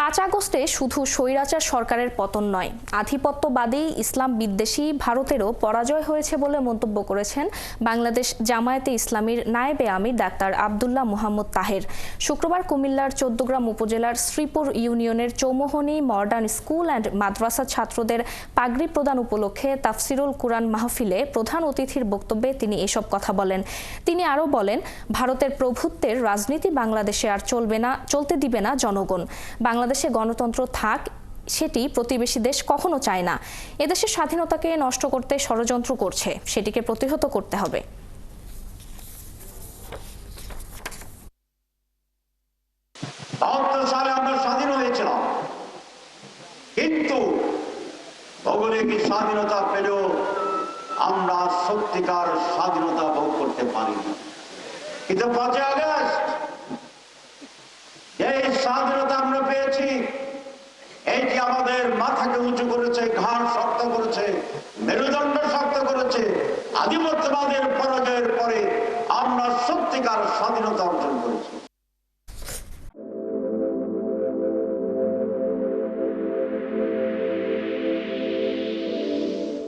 5 আগস্টে শুধু স্বৈরাচার সরকারের পতন নয়, আধিপত্যবাদী ইসলাম বিদ্বেষী ভারতেরও পরাজয় হয়েছে বলে মন্তব্য করেছেন বাংলাদেশ জামায়াতে ইসলামীর নায়েবে আমির ডাক্তার আব্দুল্লাহ মোহাম্মদ তাহের। শুক্রবার কুমিল্লার 14 গ্রাম উপজেলার শ্রীপুর ইউনিয়নের চৌমোহনী মডার্ন স্কুল অ্যান্ড মাদ্রাসা ছাত্রদের পাগড়ি প্রদান উপলক্ষে তাফসিরুল কুরআন মাহফিলে প্রধান অতিথির বক্তব্যে তিনি এসব কথা বলেন। তিনি আরও বলেন, ভারতের প্রভুত্বের রাজনীতি বাংলাদেশে আর চলতে দিবে না জনগণ। বাংলাদেশে গণতন্ত্র থাক, সেটি প্রতিবেশী দেশ কখনো চায় না। এদেশের স্বাধীনতাকে নষ্ট করতে ষড়যন্ত্র করছে, সেটিকে প্রতিহত করতে হবে। সালে আমরা স্বাধীন হয়েছিলাম, কিন্তু ভৌগোলিক স্বাধীনতা পেলেও আমরা সত্যিকার স্বাধীনতা ভোগ করতে পারিনি। কিন্তু 5 আগস্ট এই স্বাধীনতা আমরা পেয়েছি, এইটি আমাদের মাথাকে উঁচু করেছে, ঘাড় শক্ত করেছে, মেরুদণ্ড শক্ত করেছে। আধিপত্যবাদের পরাজয়ের পরে আমরা সত্যিকার স্বাধীনতা অর্জন করেছি।